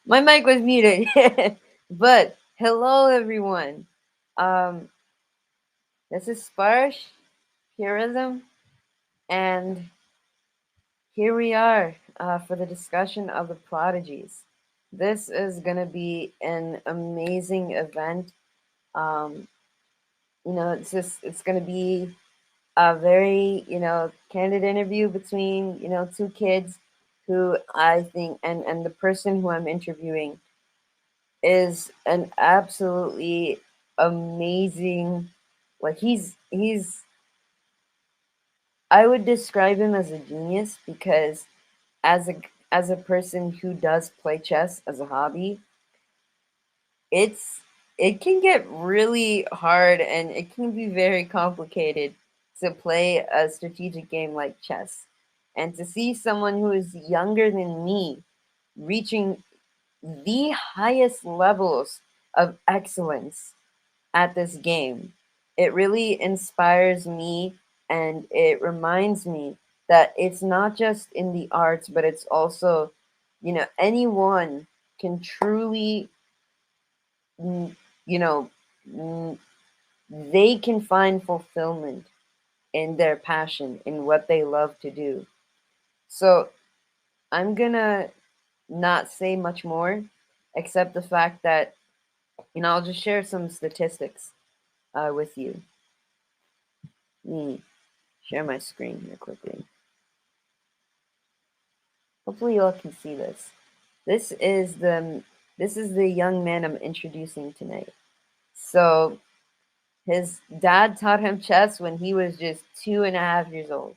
My mic was muted. But hello, everyone. Um, this is Sparsh Purism, and here we are for the discussion of the prodigies. This is gonna be an amazing event. Um, it's gonna be a very candid interview between two kids who I think and the person who I'm interviewing is an absolutely amazing, like he's I would describe him as a genius because as a person who does play chess as a hobby, it's it can get really hard and it can be very complicated to play a strategic game like chess. And to see someone who is younger than me reaching the highest levels of excellence at this game, it really inspires me and it reminds me that it's not just in the arts, but it's also, anyone can truly, mm, you know, mm, they can find fulfillment in their passion, in what they love to do. So I'm gonna not say much more, except the fact that, I'll just share some statistics with you. Let me share my screen here quickly. Hopefully, you all can see this. This is the this is the young man I'm introducing tonight. So his dad taught him chess when he was just 2.5 years old.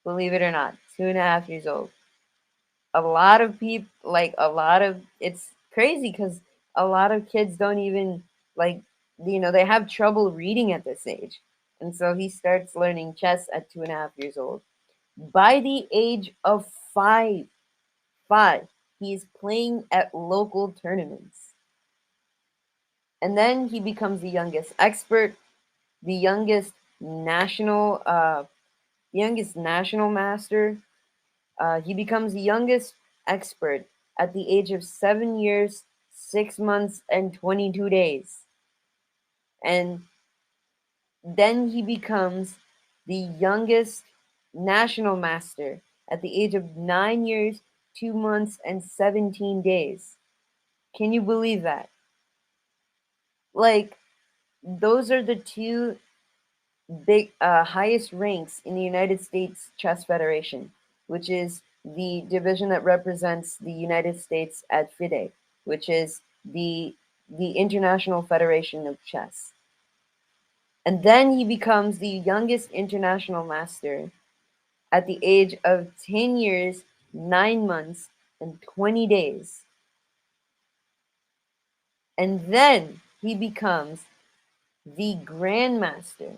Believe it or not, 2.5 years old. A lot of people, like it's crazy because a lot of kids don't even like, they have trouble reading at this age. And so he starts learning chess at 2.5 years old. By the age of five, he's playing at local tournaments. And then he becomes the youngest expert, the youngest national master. He becomes the youngest expert at the age of 7 years, 6 months, and 22 days. And then he becomes the youngest national master at the age of 9 years, 2 months, and 17 days. Can you believe that? Like, those are the two big highest ranks in the United States Chess Federation, which is the division that represents the United States at FIDE, which is the International Federation of Chess. And then he becomes the youngest international master at the age of 10 years, 9 months, and 20 days. And then he becomes the grandmaster,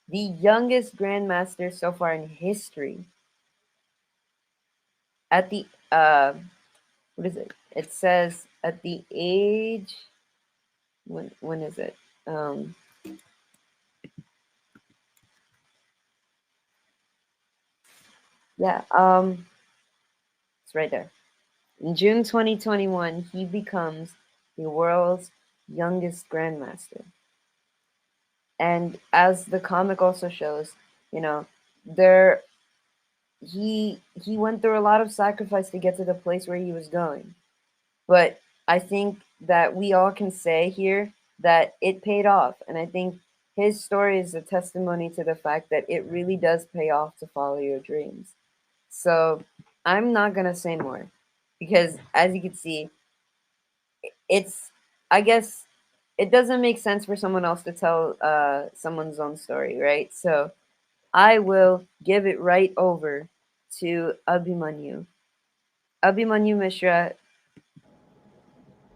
the youngest grandmaster so far in history at the what is it? It says at the age, when is it? Yeah, it's right there. In June 2021, he becomes the world's youngest grandmaster. And as the comic also shows, you know, there he went through a lot of sacrifice to get to the place where he was going. But I think that we all can say here that it paid off. And I think his story is a testimony to the fact that it really does pay off to follow your dreams. So I'm not going to say more because, as you can see, it's, I guess, it doesn't make sense for someone else to tell someone's own story, right? So I will give it right over to Abhimanyu. Abhimanyu Mishra,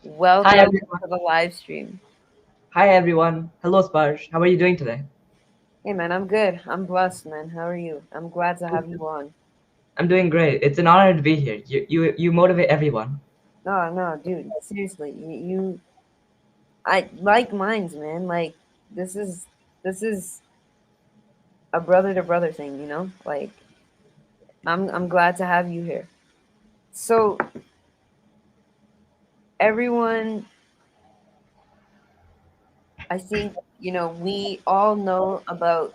Hi welcome everyone. to the live stream. Hi everyone. Hello Sparsh. How are you doing today? Hey man, I'm good. I'm blessed, man. How are you? I'm glad to have you on. I'm doing great. It's an honor to be here. You motivate everyone. No, no, dude. Seriously, I like minds, man. Like this is a brother to brother thing, you know. Like I'm glad to have you here. So everyone, I think, we all know about,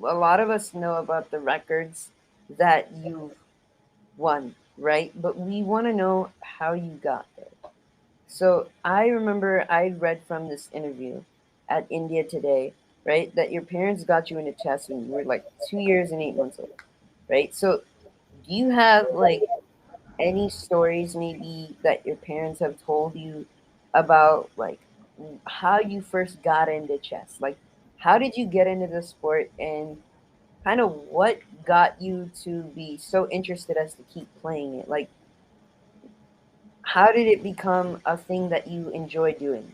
a lot of us know about the records that you've won, right? But we want to know how you got there. So I remember I read from this interview at India Today, right, that your parents got you into chess when you were like 2 years and 8 months old, right? So do you have like any stories maybe that your parents have told you about like how you first got into chess? Like how did you get into the sport and kind of what got you to be so interested as to keep playing it? Like how did it become a thing that you enjoy doing?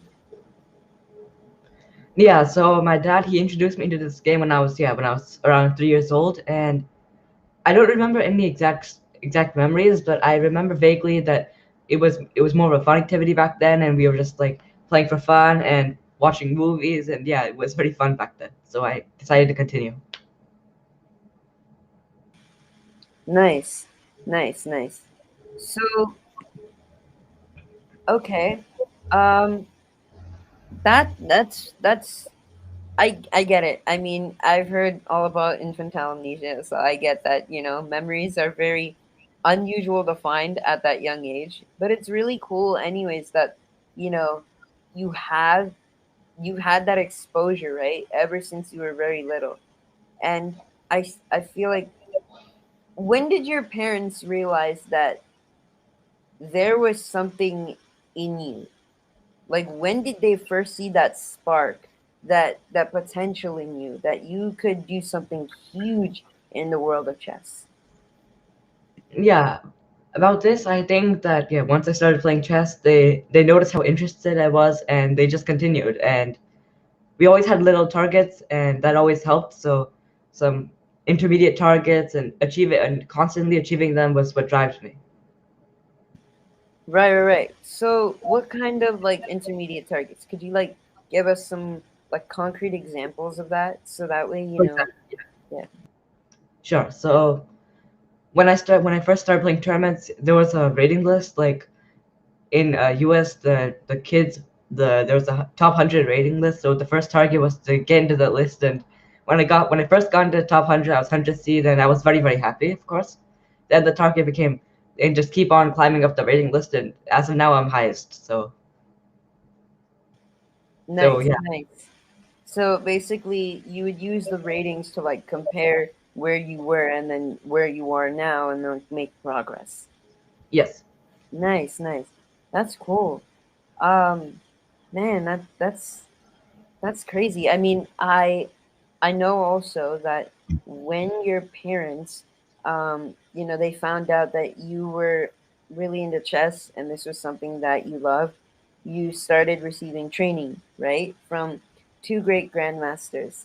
Yeah, so my dad he introduced me into this game when I was around 3 years old, and I don't remember any exact memories, but I remember vaguely that it was more of a fun activity back then, and we were just like playing for fun and watching movies, and yeah, it was pretty fun back then. So I decided to continue. Nice. Nice, nice. So, okay. Um that's I get it. I mean, I've heard all about infantile amnesia, so I get that, memories are very unusual to find at that young age, but it's really cool anyways that, you know, you have you had that exposure, right? Ever since you were very little. And I feel like when did your parents realize that there was something in you? Like when did they first see that spark, that potential in you that you could do something huge in the world of chess? Yeah, about this, I think that yeah, once I started playing chess, they noticed how interested I was, and they just continued. And we always had little targets, and that always helped. So some intermediate targets and achieve it, and constantly achieving them was what drives me. Right, right, right. So what kind of like intermediate targets? Could you like give us some like concrete examples of that so that way, For example, yeah. sure. So when I first started playing tournaments, there was a rating list. Like in US, the kids there was a top 100 rating list. So the first target was to get into the list. And when I first got into the top 100, I was 100 seed, and I was very very happy, of course. Then the target became and just keep on climbing up the rating list. And as of now, I'm highest. So Nice, yeah, nice. So basically you would use the ratings to like compare where you were and then where you are now and then make progress. yes, Nice, nice. That's cool. Um, man, that's crazy. I mean, I know also that when your parents, they found out that you were really into chess and this was something that you loved, you started receiving training, right, from two great grandmasters,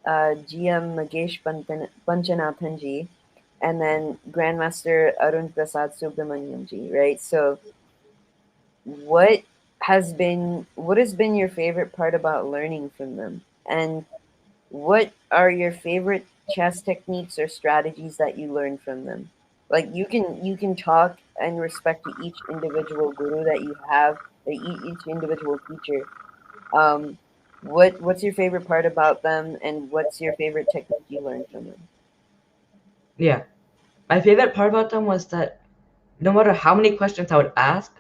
GM Panchanathanji, and then Grandmaster Arun Prasad Subramanyamji, right? So what what has been your favorite part about learning from them? And what are your favorite chess techniques or strategies that you learned from them? Like you can talk and respect to each individual guru that you have, each individual teacher. Um, what's your favorite part about them, and what's your favorite technique you learned from them? yeah. My favorite part about them was that no matter how many questions I would ask,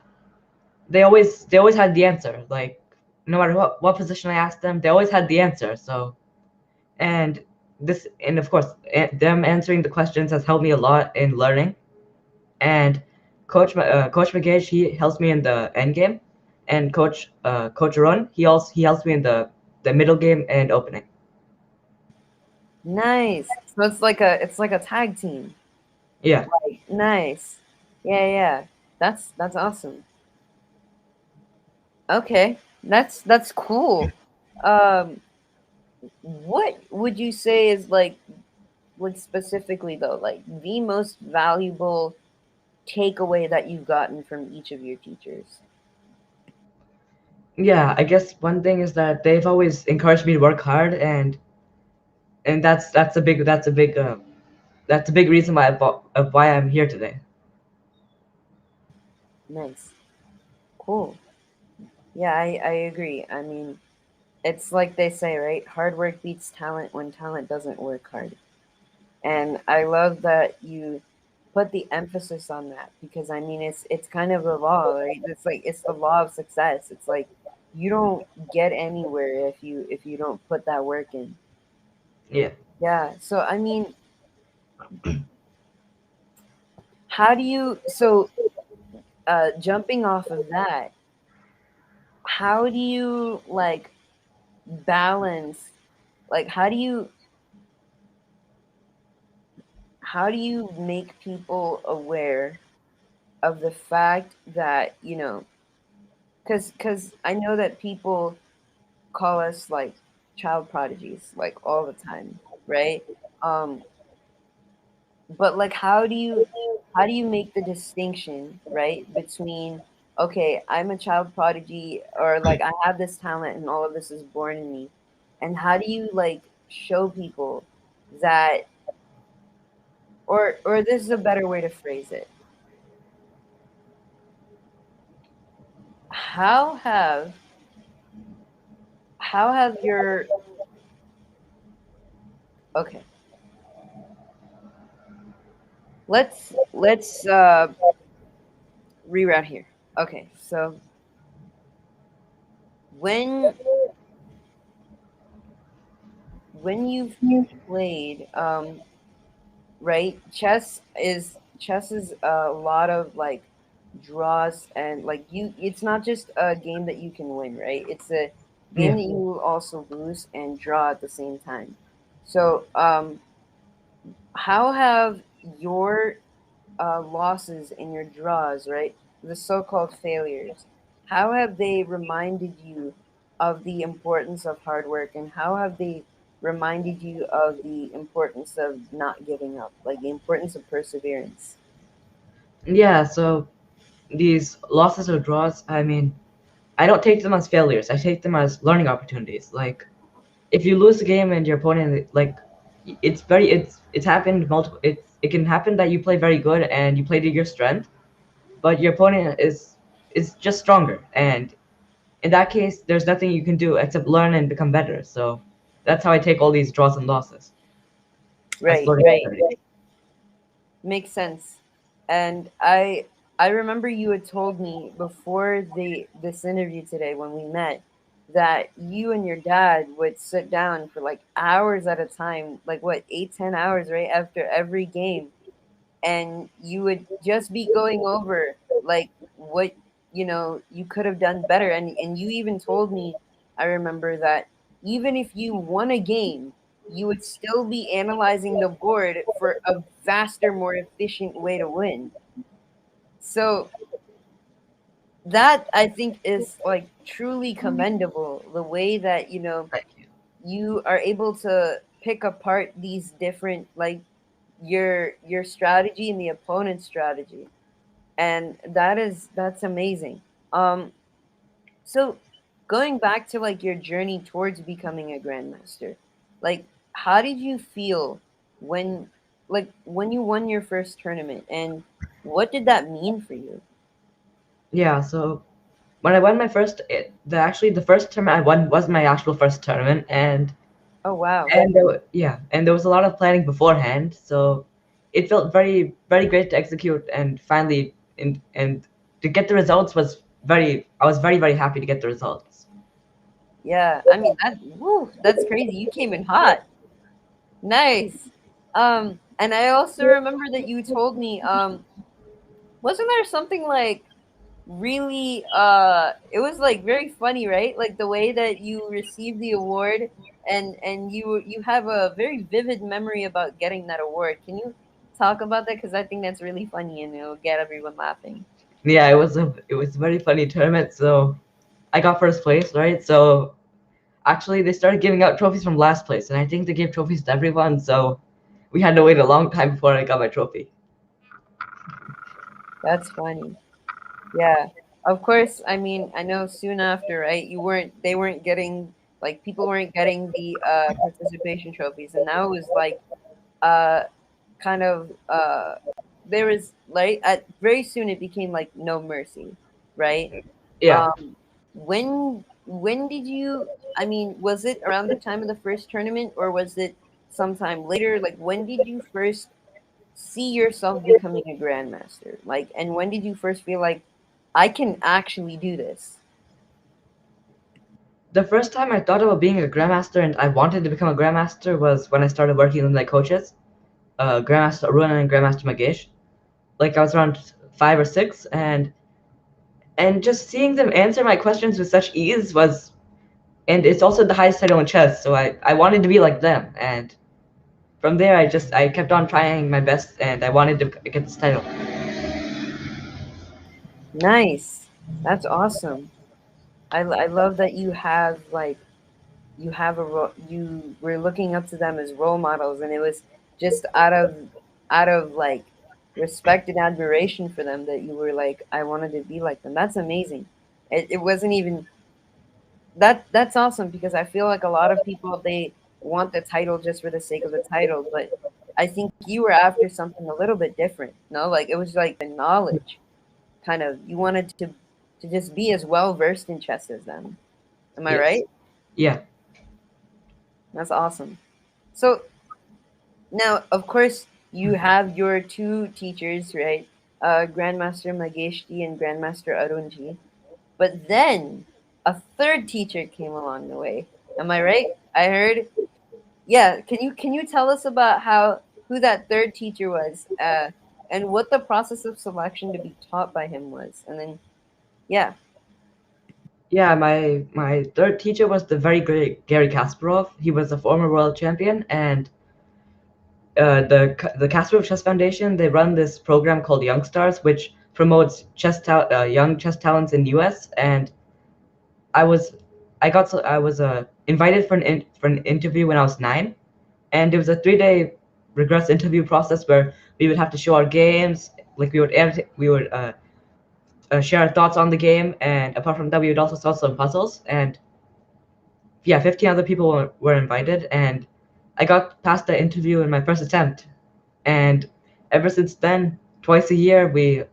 they always had the answer. Like no matter what position I asked them, they always had the answer. So and and of course them answering the questions has helped me a lot in learning. And Coach McGage, he helps me in the end game, and Coach Run, he helps me in the middle game and opening. Nice. So it's like a tag team. Yeah, Nice. Yeah, yeah. That's awesome. Okay. That's cool. Um, what would you say is like specifically though, like the most valuable takeaway that you've gotten from each of your teachers? yeah. I guess one thing is that they've always encouraged me to work hard, and that's a big reason of why I'm here today. Nice. Cool. Yeah, I agree. I mean, it's like they say, right? Hard work beats talent when talent doesn't work hard. And I love that you put the emphasis on that because I mean it's kind of the law, right? It's like it's the law of success. It's like you don't get anywhere if you don't put that work in. Yeah. Yeah. So I mean, how do you so jumping off of that, how do you like balance like how do you make people aware of the fact that, you know, cuz I know that people call us like child prodigies like all the time, right? Um, but like how do you make the distinction, right, between okay, I'm a child prodigy or like I have this talent and all of this is born in me. And how do you like show people that or this is a better way to phrase it. How have how have your okay, let's reroute here. Okay, so when you've played right, chess is a lot of like draws and like you it's not just a game that you can win, right? It's a game Yeah. that you will also lose and draw at the same time. So how have your losses and your draws, right, the so-called failures, how have they reminded you of the importance of hard work, and how have they reminded you of the importance of not giving up, like the importance of perseverance? Yeah. So these losses or draws, I mean, I don't take them as failures. I take them as learning opportunities. Like if you lose the game and your opponent like it's happened multiple it can happen that you play very good and you play to your strength, but your opponent is just stronger, and in that case there's nothing you can do except learn and become better. So that's how I take all these draws and losses as Right, learning right. opportunities. Makes sense. And I remember you had told me before the this interview today when we met that you and your dad would sit down for like hours at a time, like what, 8, 10 hours, right, after every game, and you would just be going over like what you know you could have done better, and you even told me, I remember, that even if you won a game you would still be analyzing the board for a faster, more efficient way to win. So that I think is like truly commendable, the way that you know Thank you. you are able to pick apart these different like your strategy and the opponent's strategy, and that's amazing. um so going back to like your journey towards becoming a grandmaster, like how did you feel when when you won your first tournament, and what did that mean for you? Yeah. So when I won my first the first tournament I won was my actual first tournament, Oh wow. and yeah, and there was a lot of planning beforehand, so it felt very great to execute and finally and to get the results was very I was very happy to get the results. Yeah, I mean that, woo, that's crazy, you came in hot. Nice. And I also remember that you told me, wasn't there something like really it was like very funny, right? Like the way that you received the award, and you have a very vivid memory about getting that award. Can you talk about that, cuz I think that's really funny and it'll get everyone laughing. Yeah, it was a very funny tournament. So I got first place, right? So actually they started giving out trophies from last place, and I think they gave trophies to everyone, so we had to wait a long time before I got my trophy. That's funny. Yeah. Of course, I mean, I know soon after, right? You weren't they weren't getting like people weren't getting the participation trophies, and now it was like uh kind of there was like at very soon it became like no mercy, right? Yeah. Um, when did you? I mean, was it around the time of the first tournament, or was it sometime later? Like, when did you first see yourself becoming a grandmaster? Like, and when did you first feel like I can actually do this? The first time I thought about being a grandmaster and I wanted to become a grandmaster was when I started working with my coaches, Grandmaster Arun and Grandmaster Magesh. Like I was around 5 or 6, and just seeing them answer my questions with such ease was, and it's also the highest title in chess, so I wanted to be like them, and from there I kept on trying my best, and I wanted to get this title. Nice. That's awesome. I love that you have like you have you were looking up to them as role models, and it was just out of like respect and admiration for them that you were like, I wanted to be like them. That's amazing. It wasn't even that's awesome, because I feel like a lot of people, they want the title just for the sake of the title, but I think you were after something a little bit different. No, like it was like the knowledge, kind of, you wanted to just be as well versed in chess as them. Am I Yes. right? Yeah. That's awesome. So now, of course, you have your two teachers, right? Grandmaster Mageshti and Grandmaster Arunji. But then a third teacher came along the way. Am I right? I heard. Yeah. Can you tell us about how who that third teacher was, and what the process of selection to be taught by him was, and then yeah. Yeah, my third teacher was the very great Gary Kasparov. He was a former world champion, and the Kasparov Chess Foundation, they run this program called Youngstars, which promotes young chess talents in U.S. And I was I was invited for an interview when I was 9, and it was a 3-day rigorous interview process where we would have to show our games, like we would share our thoughts on the game, and apart from that, we would also solve some puzzles. And yeah, 15 other people were invited, and I got past the interview in my first attempt. And ever since then, twice a year, we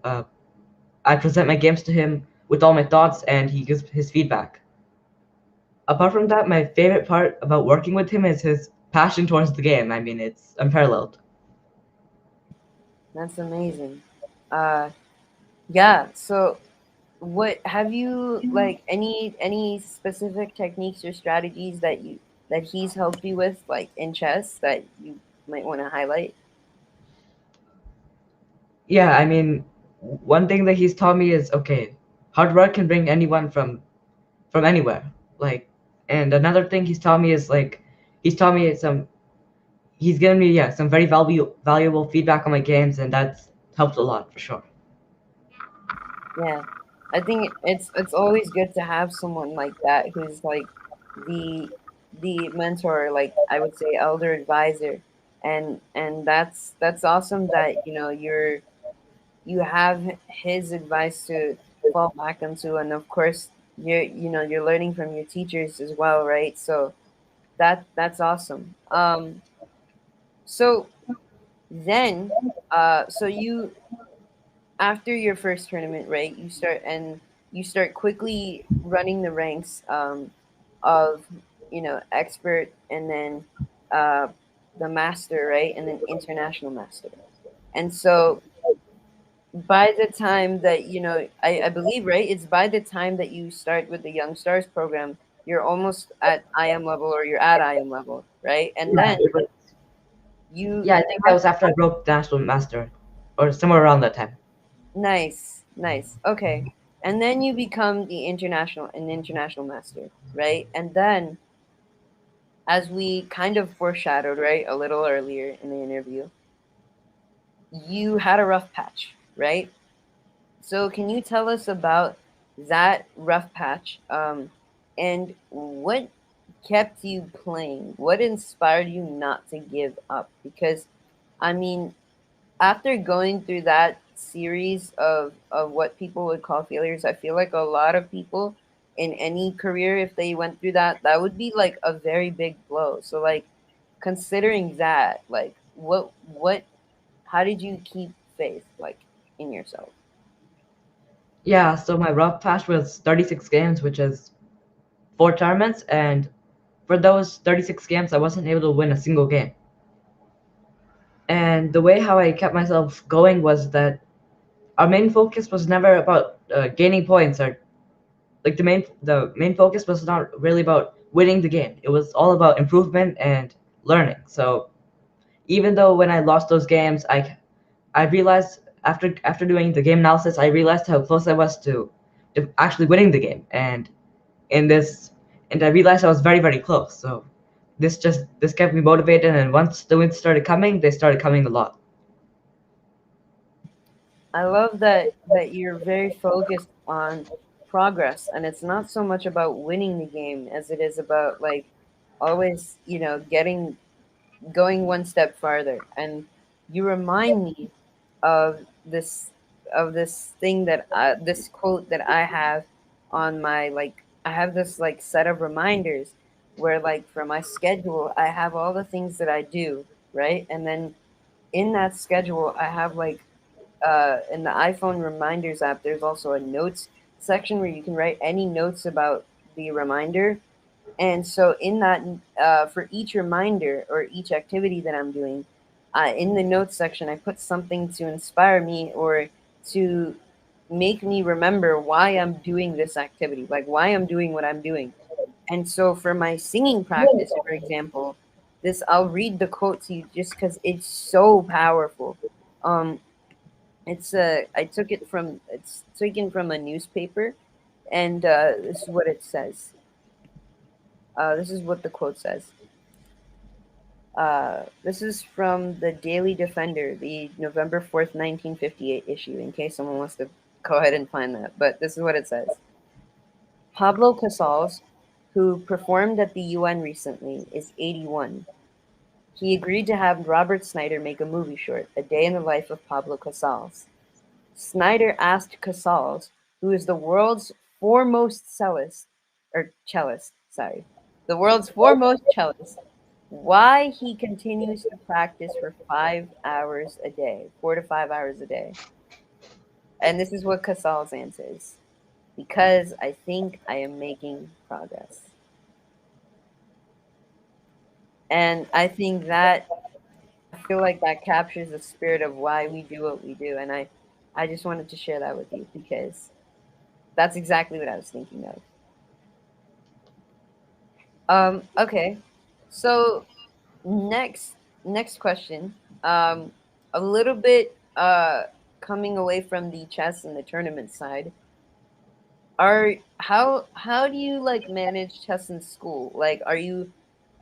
I present my games to him with all my thoughts, and he gives his feedback. Apart from that, my favorite part about working with him is his passion towards the game. I mean, it's unparalleled. That's amazing. Uh, yeah. So, what have you like any specific techniques or strategies that he's helped you with, like in chess, that you might want to highlight? Yeah, I mean, one thing that he's taught me is, okay, hard work can bring anyone from anywhere. Like, and another thing he's taught me is like, he's taught me some he's given me, yeah, some very valuable feedback on my games, and that's helped a lot for sure. Yeah, I think it's always good to have someone like that who's like the the mentor, like I would say elder advisor, and that's awesome that you have his advice to fall back onto, and of course you're learning from your teachers as well, right? So that's awesome. So then, so you after your first tournament, right? You start quickly running the ranks, of expert, and then uh, the master, right? And then international master. And so by the time that I believe, right, it's by the time that you start with the Young Stars program, you're almost at IM level, or you're at IM level, right? And Yeah, then it was, you yeah, I think that was after I broke the national master, or somewhere around that time. nice, nice. Okay. And then you become an international master, right? And then, as we kind of foreshadowed, right, a little earlier in the interview, you had a rough patch, right? So can you tell us about that rough patch, and what kept you playing? What inspired you not to give up? Because, I mean, after going through that series of what people would call failures, I feel like a lot of people in any career, if they went through that, that would be like a very big blow. So, like, considering that, like, how did you keep faith, like, in yourself? Yeah, so my rough patch was 36 games, which is 4 tournaments, and for those 36 games, I wasn't able to win a single game. And the way how I kept myself going was that our main focus was never about gaining points, or like the main focus was not really about winning the game. It was all about improvement and learning. So even though when I lost those games, I realized after doing the game analysis, I realized how close I was to actually winning the game. In this and I realized I was very, very close. So this kept me motivated, and once the wins started coming, they started coming a lot. I love that you're very focused on progress, and it's not so much about winning the game as it is about like always, getting going one step farther. And you remind me of this thing this quote that I have on my, like, I have this like set of reminders where, like, for my schedule I have all the things that I do, right? And then in that schedule I have like in the iPhone reminders app, there's also a notes section where you can write any notes about the reminder. And so in that, for each reminder or each activity that I'm doing, in the notes section, I put something to inspire me or to make me remember why I'm doing this activity, like why I'm doing what I'm doing. And so for my singing practice, for example, this I'll read the quote to you just because it's so powerful. Um, it's taken from a newspaper, and this is what it says. This is what the quote says. This is from the Daily Defender, the November 4th, 1958 issue, in case someone wants to go ahead and find that. But this is what it says. Pablo Casals, who performed at the UN recently, is 81. He agreed to have Robert Snyder make a movie short, A Day in the Life of Pablo Casals. Snyder asked Casals, who is the world's foremost cellist, sorry, the world's foremost cellist, why he continues to practice for 5 hours a day, 4 to 5 hours a day. And this is what Casals answers: because I think I am making progress. And I think that, I feel like that captures the spirit of why we do what we do. And I just wanted to share that with you because that's exactly what I was thinking of. Okay. So next question. A little bit coming away from the chess and the tournament side. Are how do you like manage chess in school? Like, are you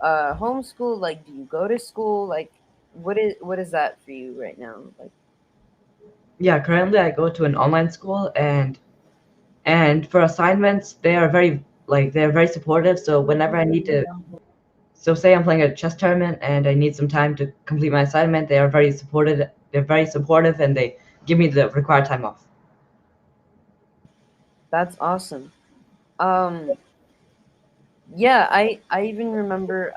homeschool? Like, do you go to school? Like, what is that for you right now? Like, Yeah, currently I go to an online school, and for assignments they're very supportive. So whenever I need to, so say I'm playing a chess tournament and I need some time to complete my assignment, they are very supportive. They're very supportive, and they give me the required time off. that's awesome. Um, yeah, I even remember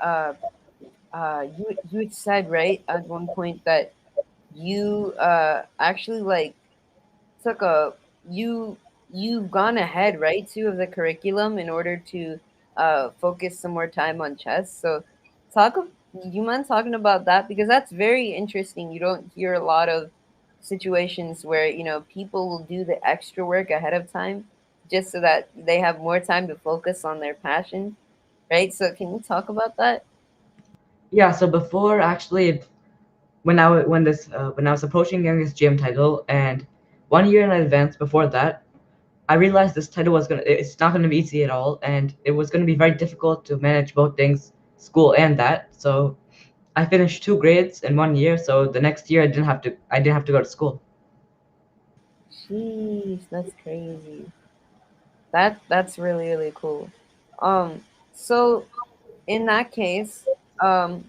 you had said, right, at one point that you actually like took a you you've gone ahead, right, too, of the curriculum in order to focus some more time on chess. So you mind talking about that, because that's very interesting. You don't hear a lot of situations where people will do the extra work ahead of time just so that they have more time to focus on their passion, right? So can you talk about that? Yeah, so before actually, when I was approaching youngest GM title, and 1 year in advance before that, I realized this title it's not gonna be easy at all, and it was gonna be very difficult to manage both things, school and that. So I finished 2 grades in 1 year, so the next year I didn't have to go to school. Jeez, that's crazy. That's really really cool. So in that case, um,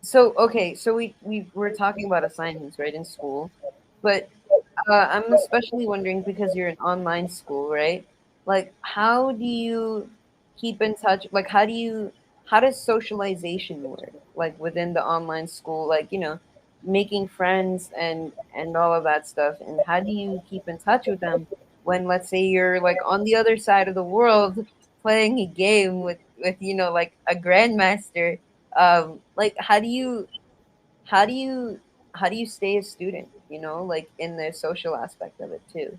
so okay, so we were talking about assignments, right, in school, but I'm especially wondering because you're an online school, right? Like, how do you keep in touch? Like, how does socialization work? Like within the online school, like making friends and all of that stuff. And how do you keep in touch with them when, let's say, you're like on the other side of the world playing a game with like a grandmaster. Like how do you how do you stay a student, like in the social aspect of it too?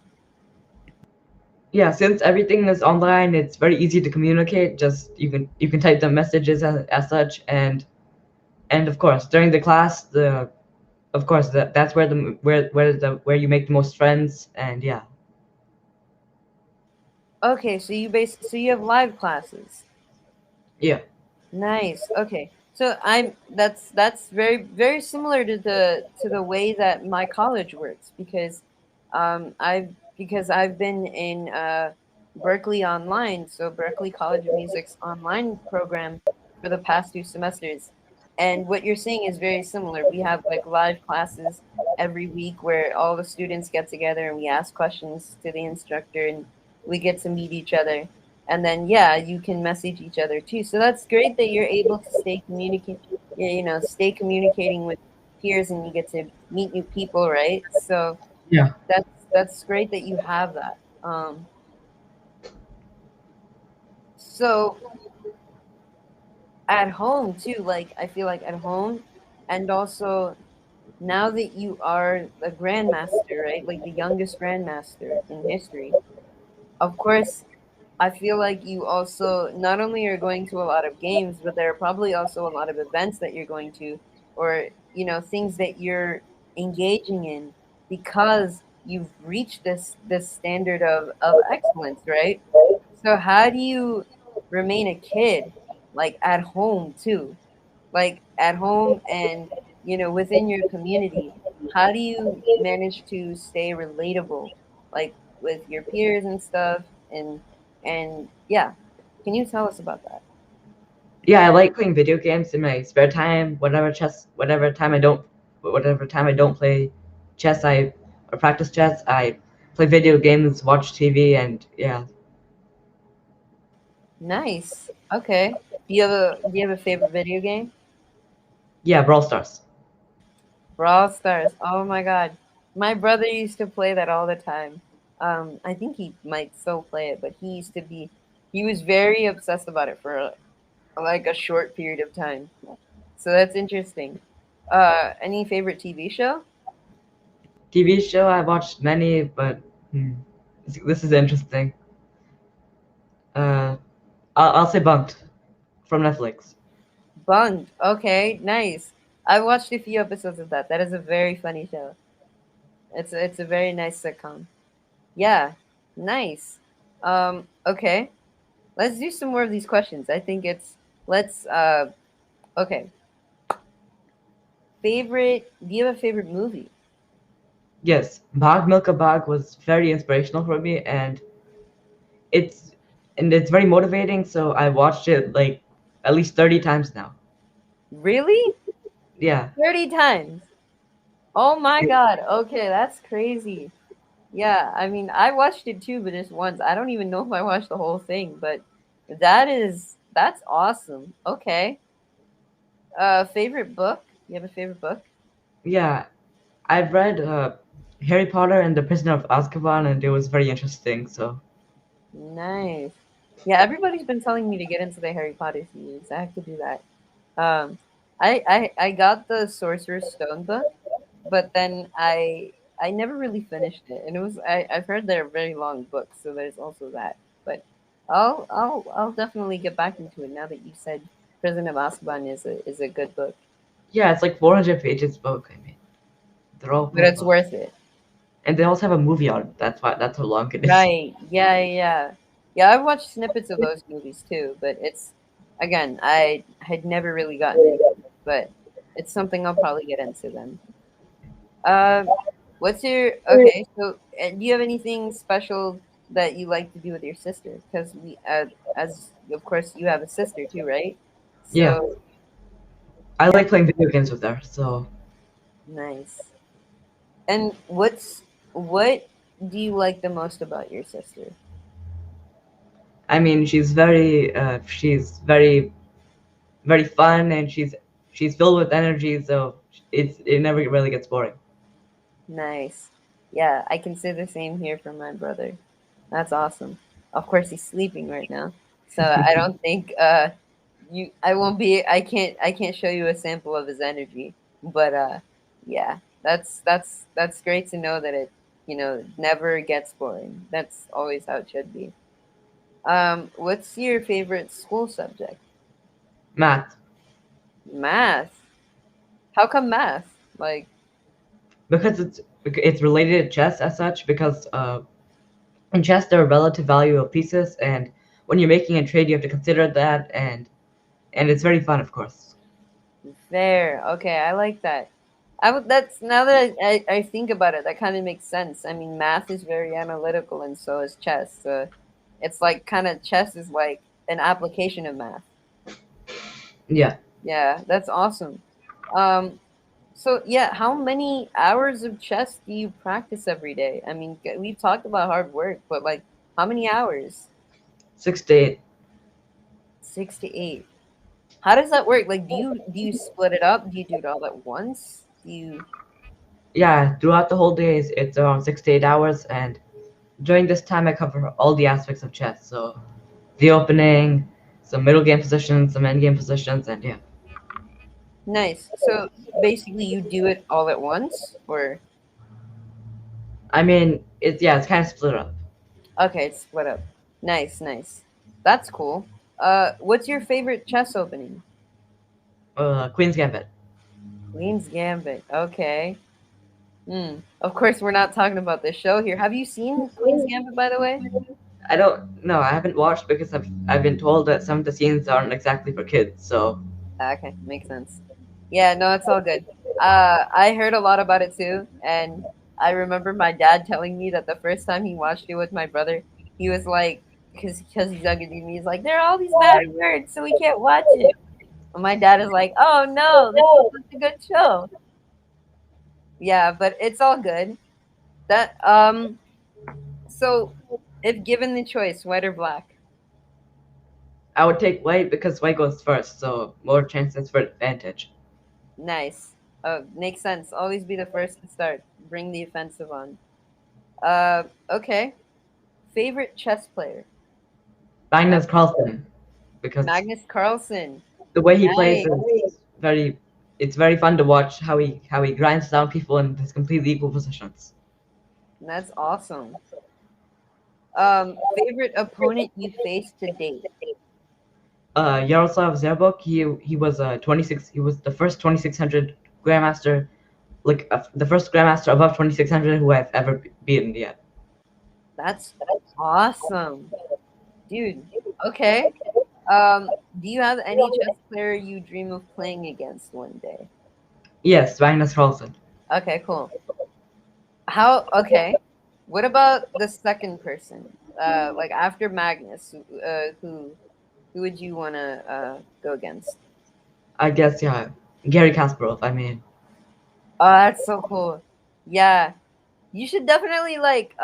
Yeah, since everything is online, it's very easy to communicate. Just you can type the messages as such, and of course during the class, the of course that's where where you make the most friends, and yeah. Okay, so you have live classes. Yeah. Nice. Okay. So that's very very similar to the way that my college works, because I've been in Berkeley Online, so Berkeley College of Music's online program for the past 2 semesters. And what you're saying is very similar. We have like live classes every week where all the students get together and we ask questions to the instructor, and we get to meet each other. And then yeah, you can message each other too, so that's great that you're able to stay communicating with peers, and you get to meet new people, right? So Yeah. that's great that you have that. So at home too, like I feel like at home, and also now that you are the grandmaster, right, like the youngest grandmaster in history, of course I feel like you also not only are going to a lot of games, but there are probably also a lot of events that you're going to, or things that you're engaging in, because you've reached this standard of excellence, right? So how do you remain a kid, like at home too, like at home and within your community? How do you manage to stay relatable, like with your peers and stuff? And yeah, can you tell us about that? Yeah, I like playing video games in my spare time. Whatever time I don't play chess, I or practice chess, I play video games, watch TV, and yeah. Nice. Okay, do you have a favorite video game? Yeah, Brawl Stars. Brawl Stars. Oh my god, my brother used to play that all the time. I think he might still play it, but he was very obsessed about it for like a short period of time. So that's interesting. Any favorite TV show? TV show, I watched many, but hmm, this is interesting. Uh, I'll say Bunked from Netflix. Bunked. Okay, nice. I watched a few episodes of that. That is a very funny show. It's a very nice sitcom. Yeah, nice. Okay. Let's do some more of these questions. I think it's let's okay. Favorite Do you have a favorite movie? Yes, Bhag Milka Bhag was very inspirational for me, it's it's very motivating. So I watched it like at least 30 times now. Really? Yeah. 30 times. Oh my god. Okay, that's crazy. Yeah, I mean, I watched it too, but just once. I don't even know if I watched the whole thing, but that's awesome. Okay. Favorite book? You have a favorite book? Yeah, I've read Harry Potter and the Prisoner of Azkaban, and it was very interesting. So Nice. Yeah, everybody's been telling me to get into the Harry Potter series. I have to do that. Um, I got the Sorcerer's Stone book, but then I never really finished it, and I've heard they're very long books, so there's also that. But I'll definitely get back into it now that you said Prison of Azkaban is a good book, yeah, it's like 400 pages book. I mean, they're all but quite it's long, worth it. and they also have a movie on it. That's how long it is. Right? Yeah, yeah, yeah. Yeah, I've watched snippets of those movies too, but it's again, I had never really gotten into it, but it's something I'll probably get into then. Uh, what's your okay? So, do you have anything special that you like to do with your sister? Because as of course, you have a sister too, right? Yeah, So, I yeah, like playing video games with her. So nice. And what do you like the most about your sister? I mean, she's very fun, and she's filled with energy. So it never really gets boring. Nice. Yeah, I can say the same here for my brother. That's awesome. Of course, he's sleeping right now, so I don't think you. I won't be. I can't show you a sample of his energy, but yeah, that's great to know that it never gets boring. That's always how it should be. What's your favorite school subject? Math, Math. How come math? Like, because it's related to chess as such. Because in chess there are relative value of pieces, and when you're making a trade, you have to consider that, and it's very fun, of course. fair. Okay, I like that. I would. That's now that I think about it, that kind of makes sense. I mean, math is very analytical, and so is chess. So it's like kind of chess is like an application of math. Yeah, Yeah, that's awesome. Um, so yeah, how many hours of chess do you practice every day? I mean, we've talked about hard work, but like, how many hours? 6 to 8. 6 to 8. How does that work? Like, do you split it up? Do you do it all at once? Do you? Yeah, throughout the whole day, it's around 6 to 8 hours, and during this time, I cover all the aspects of chess. So the opening, some middle game positions, some end game positions, and yeah. Nice. So basically, you do it all at once, or I mean, it's kind of split up. okay, it's split up. Nice, nice. That's cool. What's your favorite chess opening? Queen's Gambit. Queen's Gambit. Okay. Hmm. Of course, we're not talking about this show here. Have you seen Queen's Gambit, by the way? I don't know. I haven't watched because I've been told that some of the scenes aren't exactly for kids. So Okay, makes sense. Yeah, no, it's all good. I heard a lot about it too, and I remember my dad telling me that the first time he watched it with my brother, he was like, because he's younger than me, he's like, there are all these bad words, so we can't watch it. And my dad is like, oh no, this is such a good show. Yeah, but it's all good. That so if given the choice, white or black, I would take white because white goes first, so more chances for advantage. nice. Makes sense. Always be the first to start. Bring the offensive on. Okay. Favorite chess player? Magnus Carlsen, because Magnus Carlsen. the way he plays Nice. is very it's very fun to watch how he grinds down people in his completely equal positions. That's awesome. Favorite opponent you faced to date? Yaroslav Zerbok, he was 26. He was the first 2600 grandmaster, like the first grandmaster above 2600 who I've ever beaten yet. That's awesome. Dude. Okay. Do you have any chess player you dream of playing against one day? Yes, Magnus Carlsen. Okay, cool. Okay. What about the second person? Like after Magnus, who would you want to go against? I guess yeah, Gary Kasparov. I mean, Oh, that's so cool. Yeah. You should definitely like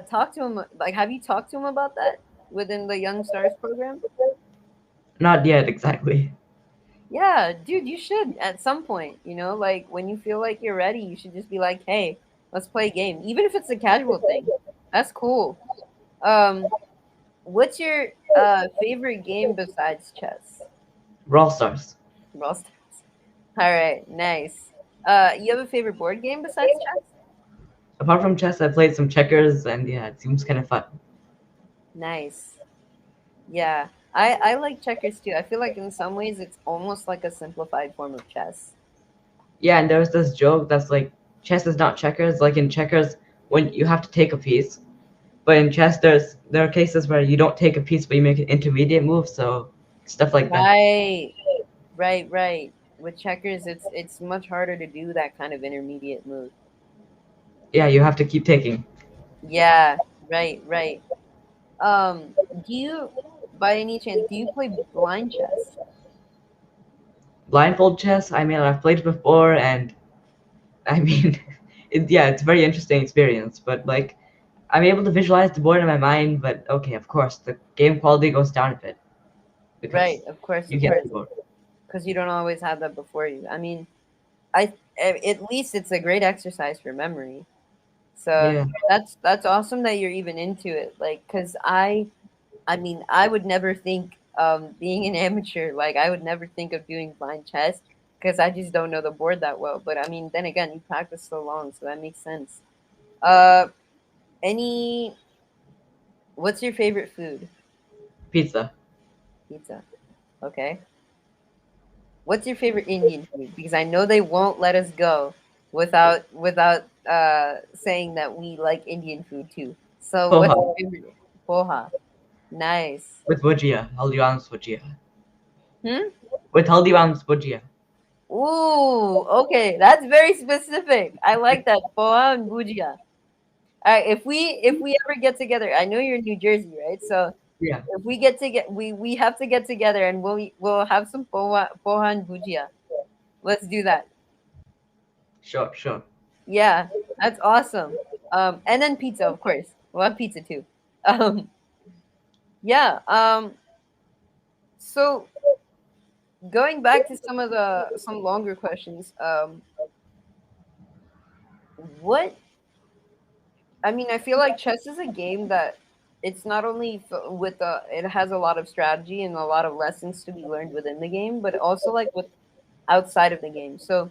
talk to him. Like, have you talked to him about that within the Young Stars program? not yet exactly. Yeah, dude, you should at some point, like when you feel like you're ready, you should just be like, "Hey, let's play a game." Even if it's a casual thing. That's cool. Um, what's your favorite game besides chess? Brawl Stars. Brawl Stars. All right, nice. You have a favorite board game besides chess? Apart from chess, I played some checkers, and yeah, it seems kind of fun. Nice. Yeah. I like checkers too. I feel like in some ways it's almost like a simplified form of chess. Yeah, and there's this joke that's like chess is not checkers. Like in checkers, when you have to take a piece, but in chess, there are cases where you don't take a piece, but you make an intermediate move. So stuff like that. Right. Right, right. With checkers it's much harder to do that kind of intermediate move. Yeah, you have to keep taking. Yeah, right, right. Do you by any chance do you play blind chess? Blindfold chess. I mean, I've played it before, and I mean, yeah, it's a very interesting experience. But like, I'm able to visualize the board in my mind. But okay, of course, the game quality goes down a bit Right, because of you get course, the board. because you don't always have that before you. I mean, at least it's a great exercise for memory. So Yeah. that's awesome that you're even into it. Like, cause I mean, I would never think being an amateur, like I would never think of doing blind chess because I just don't know the board that well. But I mean, then again, you practice so long, so that makes sense. Uh, any what's your favorite food? Pizza. Pizza. Okay. What's your favorite Indian food? Because I know they won't let us go without saying that we like Indian food too. So what's Poha. your favorite? Poha. Nice. With bhujia. Haldiram's bhujia. Hmm? With Haldiram's bhujia. Ooh, okay. That's very specific. I like that. Poha and bujia. All right, if we ever get together, I know you're in New Jersey, right? So Yeah. if we get to get we have to get together and we'll have some poha and bujia. Let's do that. Sure, sure. Yeah, that's awesome. And then pizza, of course. We'll have pizza too. Um, yeah. So going back to some longer questions. What I mean, I feel like chess is a game that it's not only with it has a lot of strategy and a lot of lessons to be learned within the game, but also like with outside of the game. So,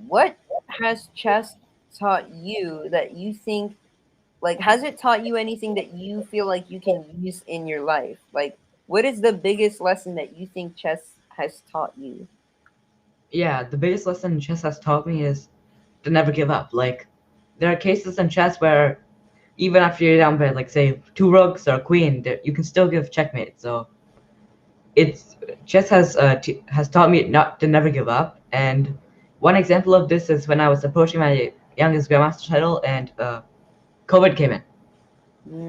what has chess taught you that you think like has it taught you anything that you feel like you can use in your life? Like, what is the biggest lesson that you think chess has taught you? Yeah, the biggest lesson chess has taught me is to never give up. Like, there are cases in chess where even after you're down by, like, say, two rooks or a queen, you can still give checkmate. So it's chess has taught me not to never give up. And one example of this is when I was approaching my youngest grandmaster title, and COVID came in.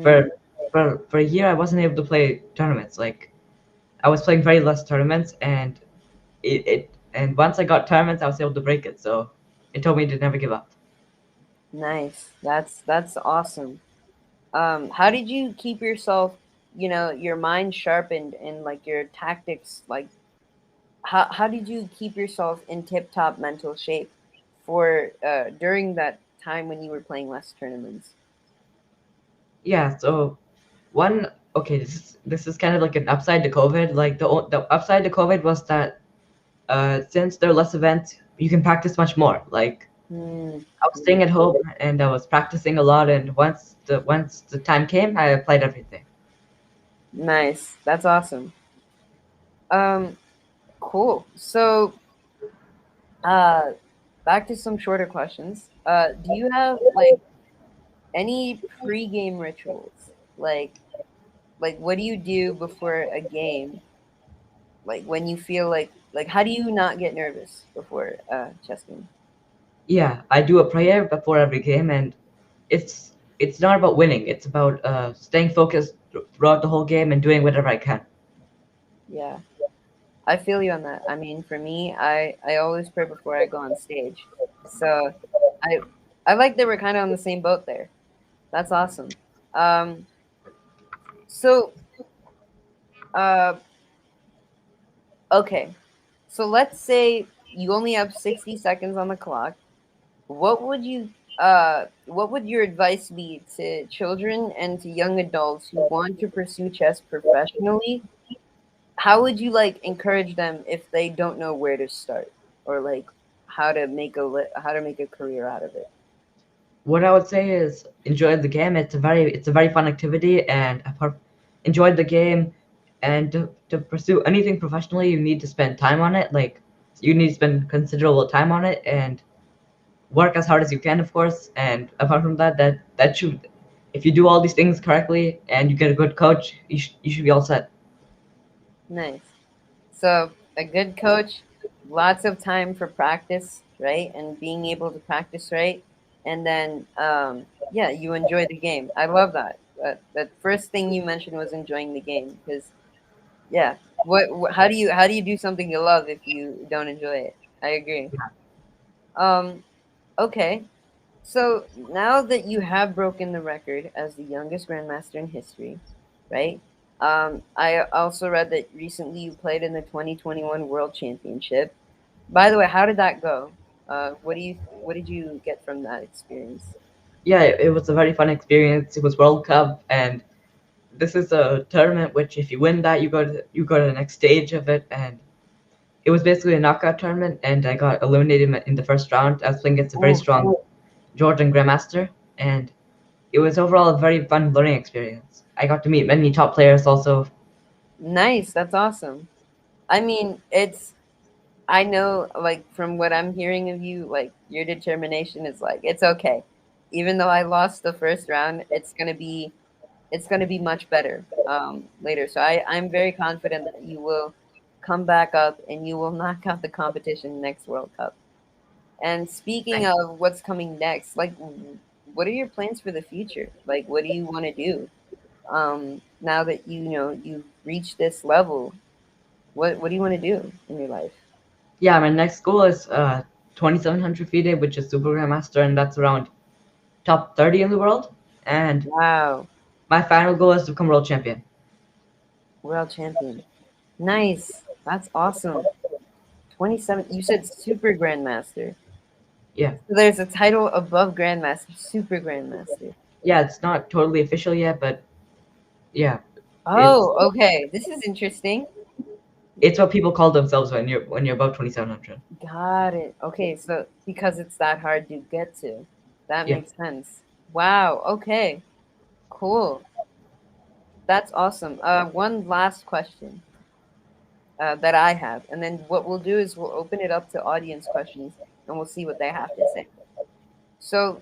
For Mm, for a year, I wasn't able to play tournaments. Like, I was playing very less tournaments, and and once I got tournaments, I was able to break it. So it told me to never give up. nice. That's awesome. How did you keep yourself, your mind sharpened and like your tactics, like how did you keep yourself in tip top mental shape for during that time when you were playing less tournaments? Yeah. So one okay, this is kind of like an upside to COVID. Like the upside to COVID was that since there are less events, you can practice much more. Like Hmm. I was staying at home and I was practicing a lot. And once the time came, I applied everything. Nice. That's awesome. Um, cool. So, uh, back to some shorter questions. Do you have like any pre-game rituals? Like what do you do before a game? Like when you feel like how do you not get nervous before a chess game? Yeah, I do a prayer before every game, and it's not about winning. It's about staying focused throughout the whole game and doing whatever I can. Yeah. I feel you on that. I mean, for me, I always pray before I go on stage. So, I I like that we're kind of on the same boat there. That's awesome. Um, so, uh, okay. So let's say you only have 60 seconds on the clock. What would your advice be to children and to young adults who want to pursue chess professionally? How would you like encourage them if they don't know where to start or like how to make a career out of it? What I would say is enjoy the game. It's a very fun activity, and enjoy the game. And to pursue anything professionally, you need to spend time on it. Like you need to spend considerable time on it and work as hard as you can, of course. And apart from that, that should if you do all these things correctly and you get a good coach, you should be all set. Nice. So a good coach, lots of time for practice, right? And being able to practice right. And then yeah, you enjoy the game. I love that. That first thing you mentioned was enjoying the game because yeah. How do you do something you love if you don't enjoy it? I agree. Um okay. So now that you have broken the record as the youngest grandmaster in history, right? I also read that recently you played in the 2021 World Championship. By the way, how did that go? What did you get from that experience? Yeah, it was a very fun experience. It was World Cup, and this is a tournament which, if you win that, you go to the next stage of it, and it was basically a knockout tournament. And I got eliminated in the first round. I was playing against a very Oh, strong Georgian grandmaster, and it was overall a very fun learning experience. I got to meet many top players also. nice. That's awesome. I mean, I know, like, from what I'm hearing of you, like, your determination is like, it's okay. Even though I lost the first round, it's gonna be much better later. So I'm very confident that you will come back up and you will knock out the competition next World Cup. And speaking Thank of what's coming next, like, what are your plans for the future? Like, what do you want to do? Now that you've reached this level, what do you want to do in your life? Yeah, my next goal is 2700 FIDE, which is Super Grandmaster, and that's around top 30 in the world. And Wow, my final goal is to become world champion. world champion. Nice. That's awesome. 27. You said super grandmaster. Yeah, So there's a title above grandmaster, super grandmaster. yeah, it's not totally official yet, but yeah, it's Oh, okay. This is interesting. it's what people call themselves when you're above 2700. Got it. Okay, so because it's that hard to get to, that Yeah, makes sense. Wow. Okay. Cool. That's awesome. One last question that I have, and then what we'll do is we'll open it up to audience questions, and we'll see what they have to say. So,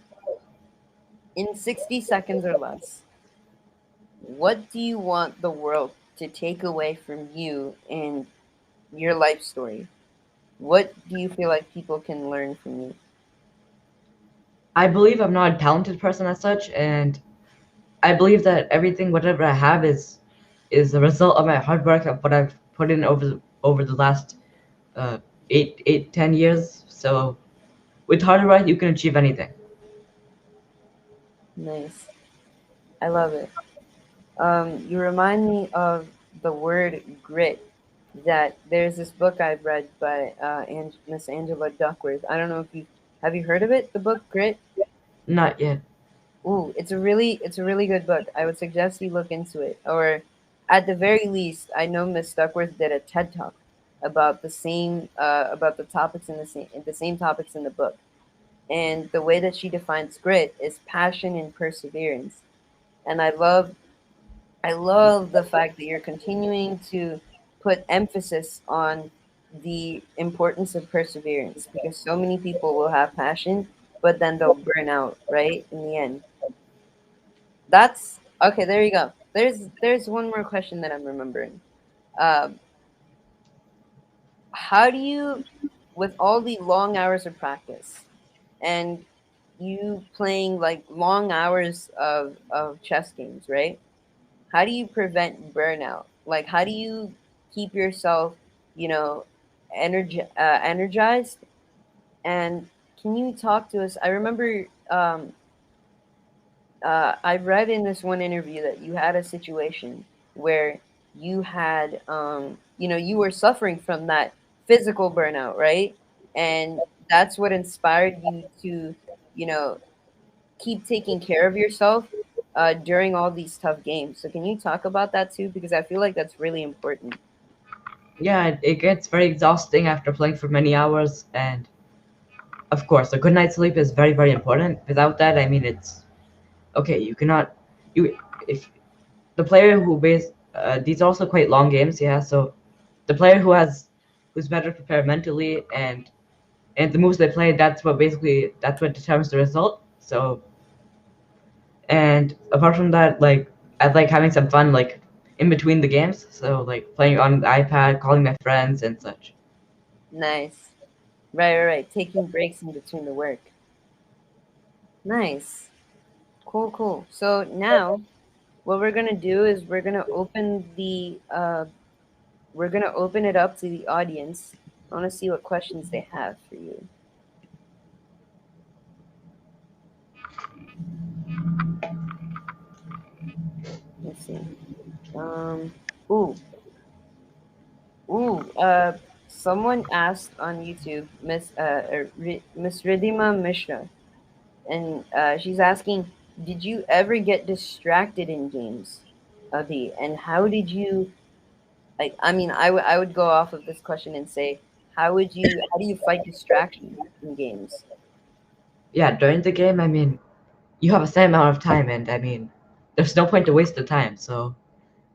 in 60 seconds or less, what do you want the world to take away from you and your life story? What do you feel like people can learn from you? I believe I'm not a talented person as such, and I believe that everything, whatever I have, is a result of my hard work of what I've put in over the last uh, 10 years. So with hard work, you can achieve anything. Nice. I love it. You remind me of the word grit. That there's this book I've read by Miss Angela Duckworth. I don't know if you have you heard of it. The book Grit. Not yet. Ooh, it's a really good book. I would suggest you look into it. Or at the very least, I know Miss Duckworth did a TED talk about the topics in the same topics in the book. And the way that she defines grit is passion and perseverance. And I love the fact that you're continuing to put emphasis on the importance of perseverance because so many people will have passion, but then they'll burn out, right? In the end. That's okay, there you go. There's one more question that I'm remembering. Um, how do you, with all the long hours of practice and you playing like long hours of chess games, right? How do you prevent burnout? Like, how do you keep yourself, you know, energized? And can you talk to us? I remember I read in this one interview that you had a situation where you were suffering from that physical burnout, right? And that's what inspired you to, you know, keep taking care of yourself during all these tough games. So can you talk about that too? Because I feel like that's really important. Yeah, it gets very exhausting after playing for many hours, and of course, a good night's sleep is very, very important. Without that, I mean, it's okay. You cannot you if the player who base these are also quite long games, yeah. So the player who's better prepared mentally and the moves they play, that's what determines the result. So and apart from that, like I like having some fun like in between the games. So like playing on the iPad, calling my friends and such. Nice. Right, right, right. Taking breaks in between the work. Nice. Cool, cool. So now what we're gonna do is we're gonna open it up to the audience. I wanna see what questions they have for you. Let's see. Um ooh, ooh, someone asked on YouTube, Miss Ridhima Mishra, and she's asking, did you ever get distracted in games, Abhi? And how did you like? I mean, I would go off of this question and say, how do you fight distraction in games? Yeah, during the game, I mean, you have a set amount of time, and I mean, there's no point to waste the time. So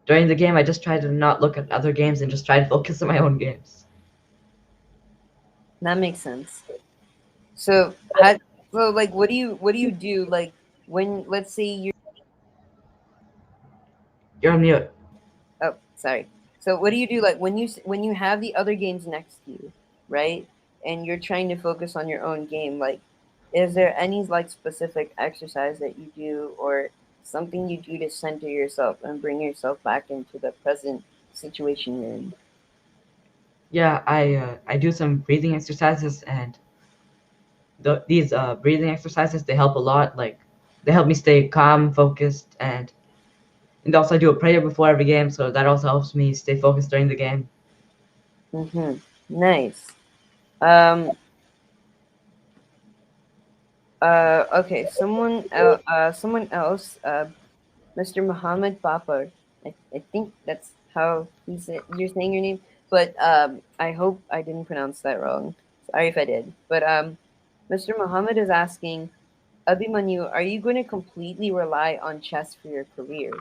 during the game, I just try to not look at other games and just try to focus on my own games. That makes sense. So how so like what do you do like when let's say you're You're on mute. oh sorry. So what do you do like when you have the other games next to you, right? And you're trying to focus on your own game, like is there any like specific exercise that you do or something you do to center yourself and bring yourself back into the present situation you're in? Yeah, I do some breathing exercises, and these breathing exercises, they help a lot. Like, they help me stay calm, focused, and also I do a prayer before every game, so that also helps me stay focused during the game. Mm-hmm. Nice. Um okay, someone else, Mr. Muhammad Papar. I think that's how you're saying your name, but I hope I didn't pronounce that wrong. Sorry if I did. But Mr. Muhammad is asking, Abhimanyu, are you going to completely rely on chess for your career?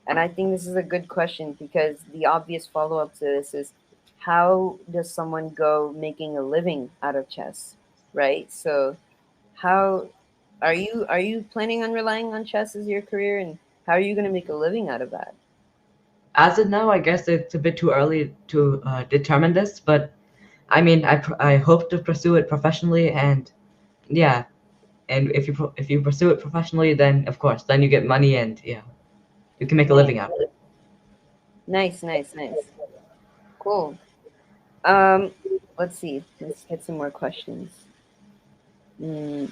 And I think this is a good question because the obvious follow up to this is how does someone go making a living out of chess, right? So how are you planning on relying on chess as your career, and how are you going to make a living out of that? As of now, I guess it's a bit too early to determine this, but I mean, I hope to pursue it professionally, and yeah, and if you pursue it professionally, then of course, then you get money, and yeah, you can make a Nice, living out of it. nice. Cool. Let's see. Let's get some more questions. Mm,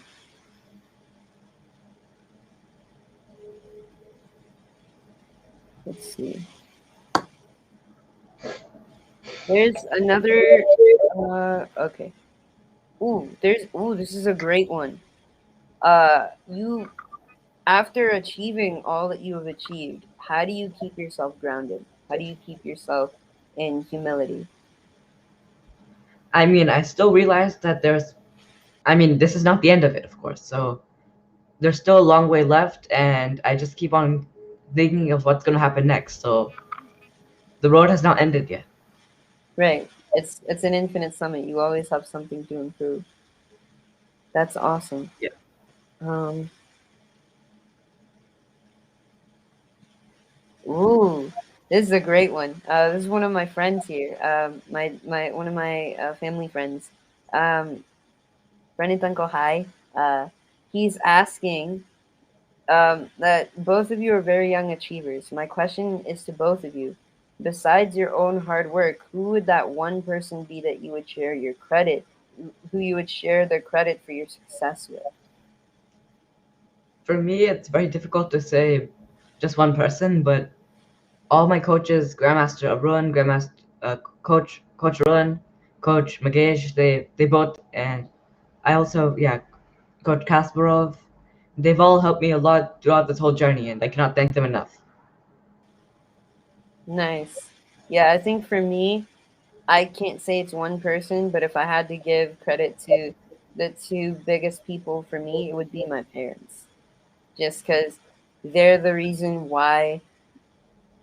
let's see. There's another. Okay. Ooh, this is a great one. You after achieving all that you have achieved, how do you keep yourself grounded? How do you keep yourself in humility? I mean, I still realize that I mean, this is not the end of it, of course. So there's still a long way left, and I just keep on thinking of what's going to happen next. So the road has not ended yet. Right. It's an infinite summit. You always have something to improve. That's awesome. Yeah. Um, ooh, this is a great one. This is one of my friends here. My one of my family friends. Um, Uncle Hi. He's asking that both of you are very young achievers. My question is to both of you. Besides your own hard work, who would that one person be that you would share your credit, who you would share the credit for your success with? For me, it's very difficult to say just one person, but all my coaches, Grandmaster Arun, Grandmaster Coach Arun, Coach Magesh, they both, and I also, yeah, Coach Kasparov, they've all helped me a lot throughout this whole journey, and I cannot thank them enough. Nice. Yeah, I think for me, I can't say it's one person, but if I had to give credit to the two biggest people for me, it would be my parents. Just because they're the reason why